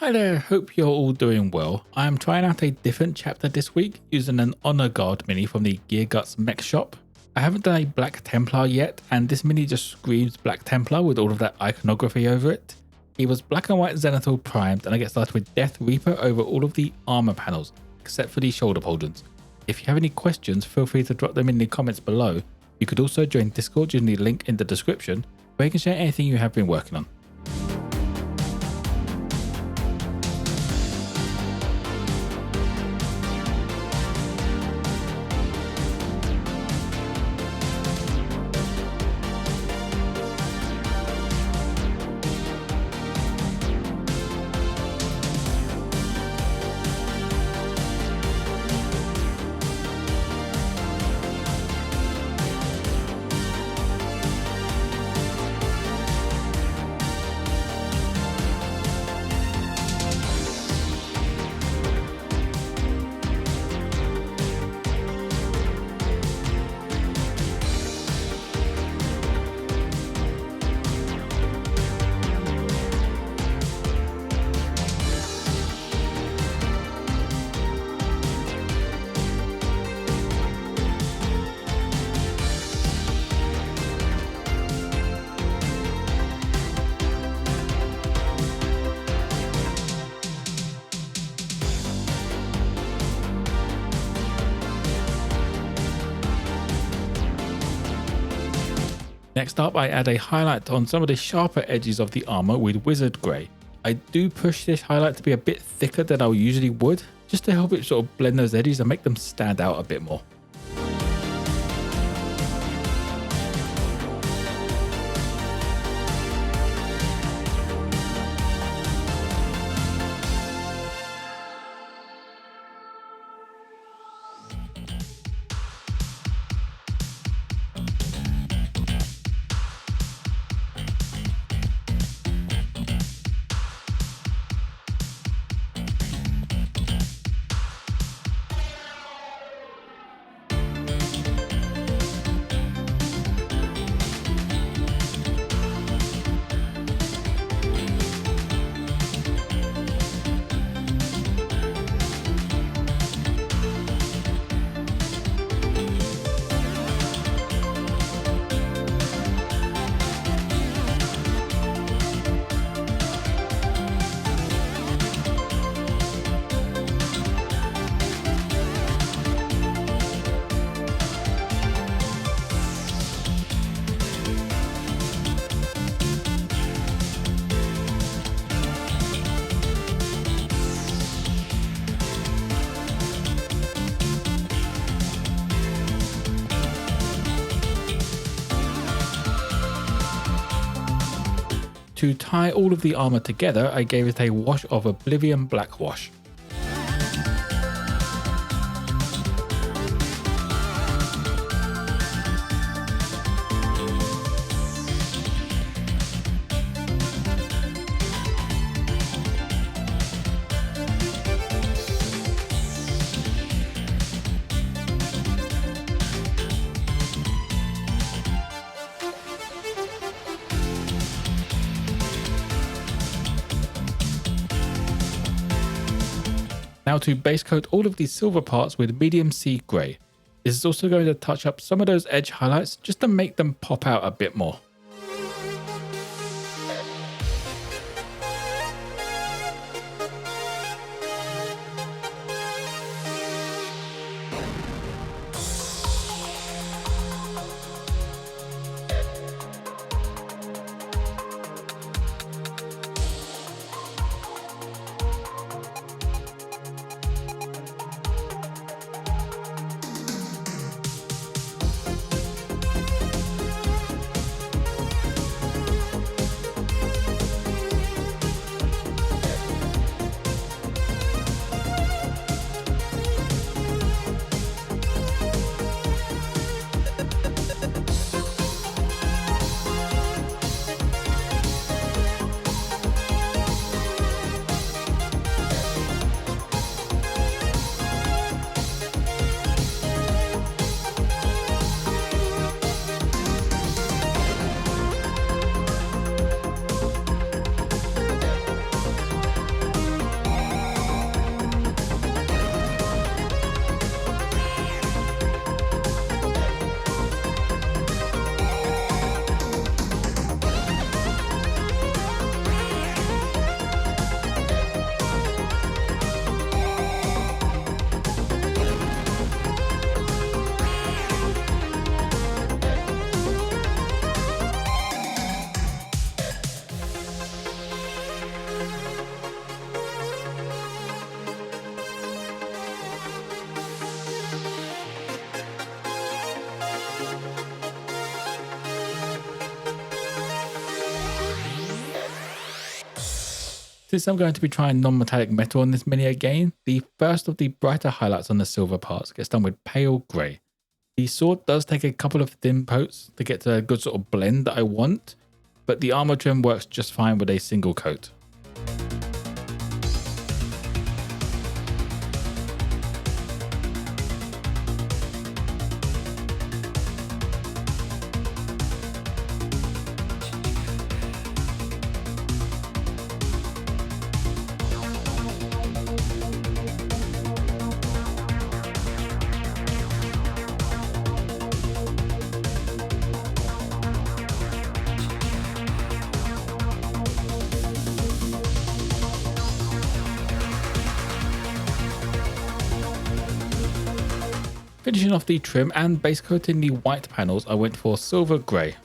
Hi there, hope you're all doing well. I am trying out a different chapter this week using an Honor Guard mini from the Gear Guts mech shop. I haven't done a Black Templar yet, and this mini just screams Black Templar with all of that iconography over it. He was black and white Zenithal primed, and I get started with Death Reaper over all of the armor panels, except for the shoulder pauldrons. If you have any questions, feel free to drop them in the comments below. You could also join Discord using the link in the description, where you can share anything you have been working on. Next up, I add a highlight on some of the sharper edges of the armor with Wizard Grey. I do push this highlight to be a bit thicker than I usually would, just to help it sort of blend those edges and make them stand out a bit more. To tie all of the armor together, I gave it a wash of Oblivion Black Wash. Now to base coat all of these silver parts with medium sea grey. This is also going to touch up some of those edge highlights just to make them pop out a bit more. Since I'm going to be trying non-metallic metal on this mini again, the first of the brighter highlights on the silver parts gets done with pale grey. The sword does take a couple of thin coats to get to a good sort of blend that I want, but the armor trim works just fine with a single coat. Finishing off the trim and base coating the white panels, I went for silver grey.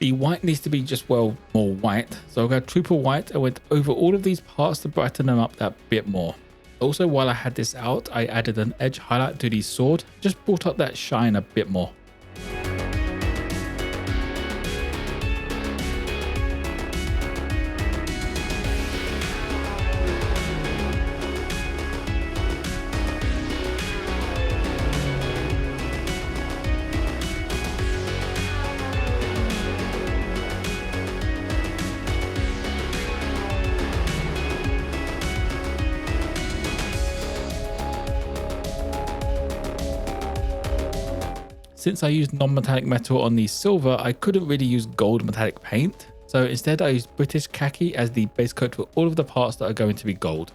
The white needs to be just more white, so I'll go triple white. I went over all of these parts to brighten them up that bit more. Also, while I had this out, I added an edge highlight to the sword, just brought up that shine a bit more. Since I used non-metallic metal on the silver, I couldn't really use gold metallic paint. So instead I used British Khaki as the base coat for all of the parts that are going to be gold.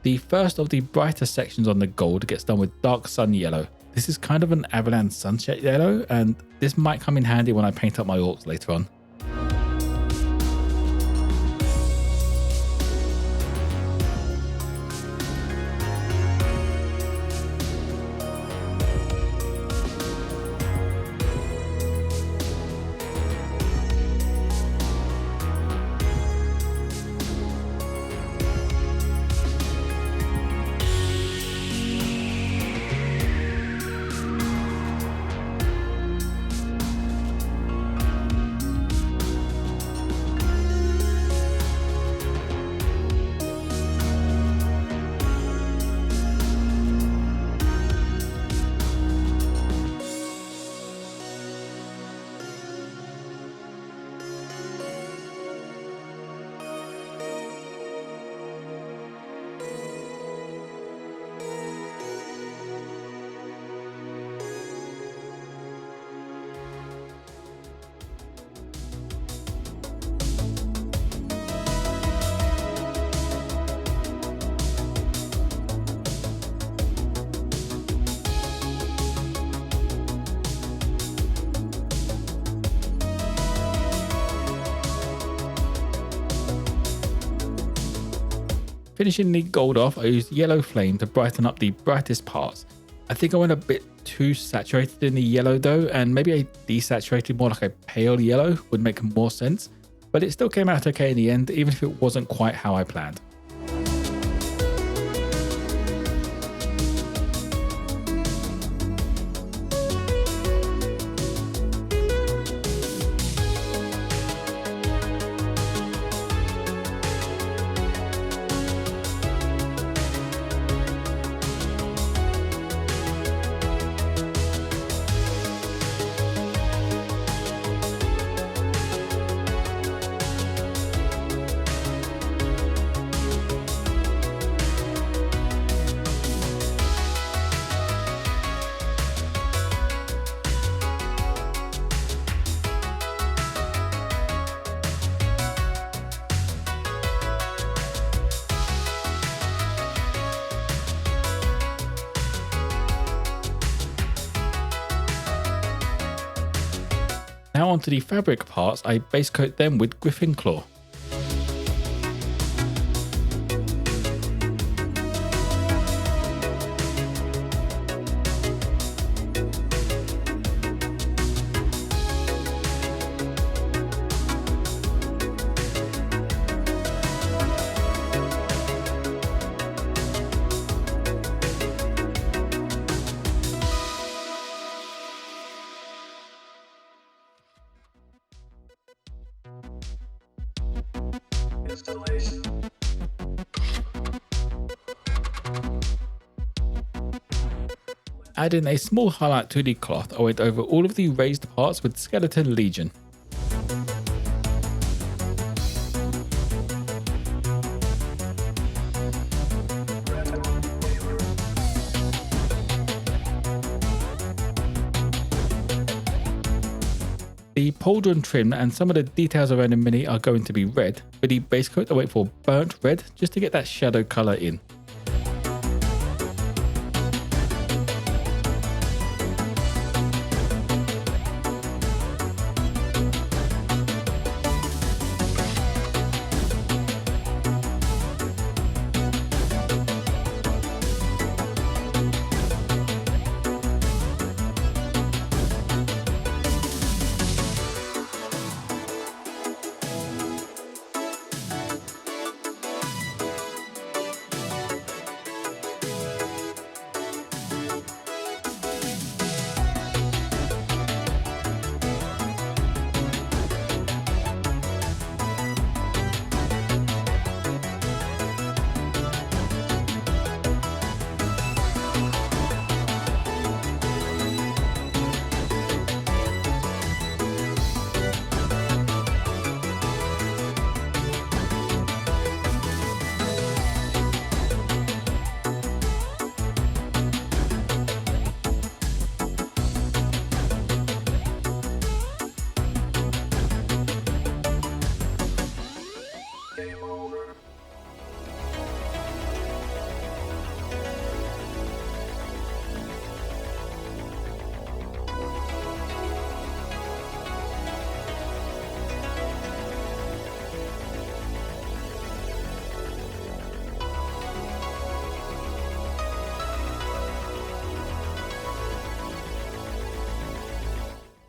The first of the brighter sections on the gold gets done with dark sun yellow. This is kind of an avalanche sunset yellow, and this might come in handy when I paint up my orcs later on. Finishing the gold off, I used yellow flame to brighten up the brightest parts. I think I went a bit too saturated in the yellow though, and maybe I desaturated more like a pale yellow would make more sense, but it still came out okay in the end, even if it wasn't quite how I planned. Now onto the fabric parts, I base coat them with Griffon claw. Adding a small highlight to the cloth, I went over all of the raised parts with Skeleton Legion. The pauldron trim and some of the details around the mini are going to be red. For the base coat, I wait for burnt red just to get that shadow colour in.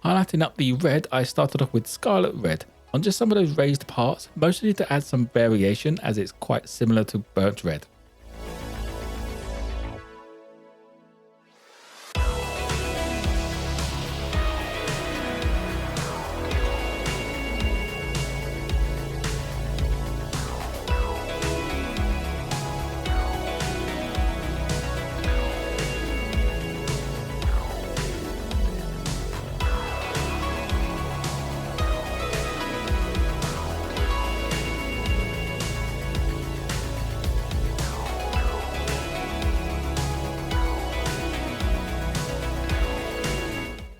Highlighting up the red, I started off with Scarlet red on just some of those raised parts, mostly to add some variation as it's quite similar to burnt red.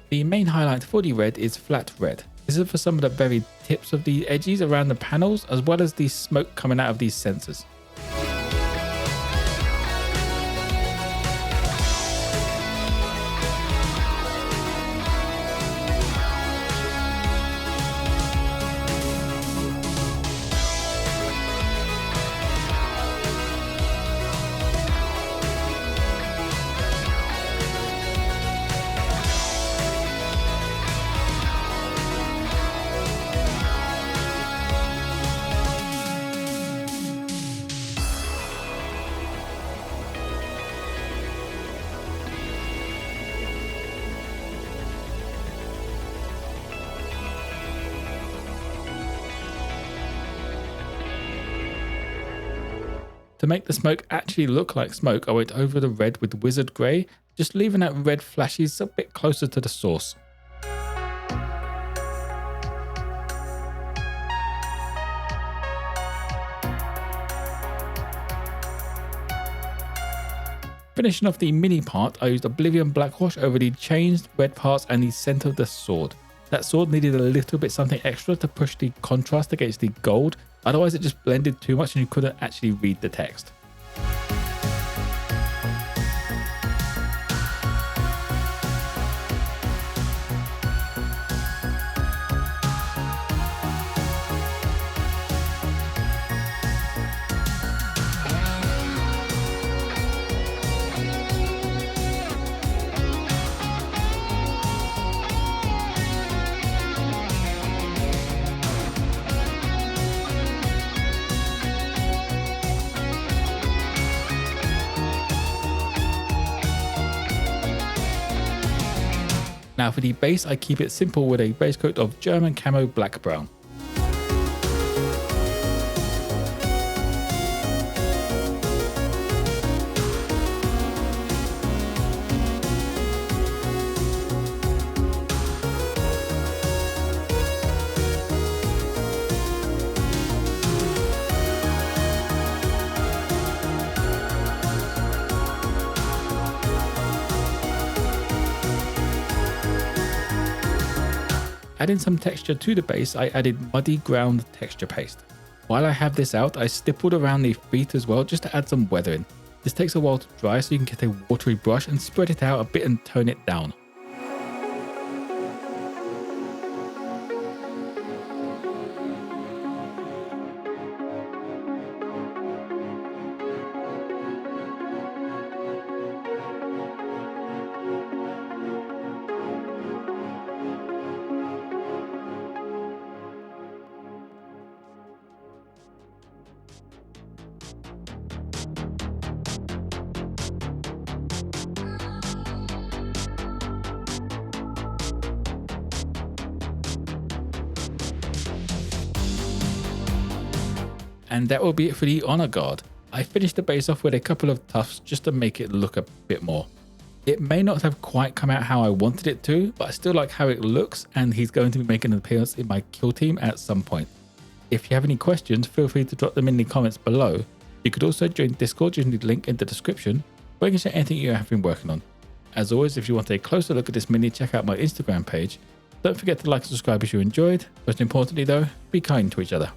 The main highlight for the red is flat red. This is for some of the very tips of the edges around the panels, as well as the smoke coming out of these sensors. To make the smoke actually look like smoke, I went over the red with Wizard Grey, just leaving that red flashes a bit closer to the source. Finishing off the mini part, I used Oblivion Blackwash over the changed red parts and the centre of the sword. That sword needed a little bit something extra to push the contrast against the gold, otherwise it just blended too much and you couldn't actually read the text. Now for the base, I keep it simple with a base coat of German Camo Black Brown. Adding some texture to the base, I added muddy ground texture paste. While I have this out, I stippled around the feet as well just to add some weathering. This takes a while to dry so you can get a watery brush and spread it out a bit and tone it down. And that will be it for the Honor Guard. I finished the base off with a couple of tufts just to make it look a bit more. It may not have quite come out how I wanted it to, but I still like how it looks, and he's going to be making an appearance in my kill team at some point. If you have any questions, feel free to drop them in the comments below. You could also join Discord using the link in the description, where you can share anything you have been working on. As always, if you want a closer look at this mini, check out my Instagram page. Don't forget to like and subscribe if you enjoyed. Most importantly though, be kind to each other.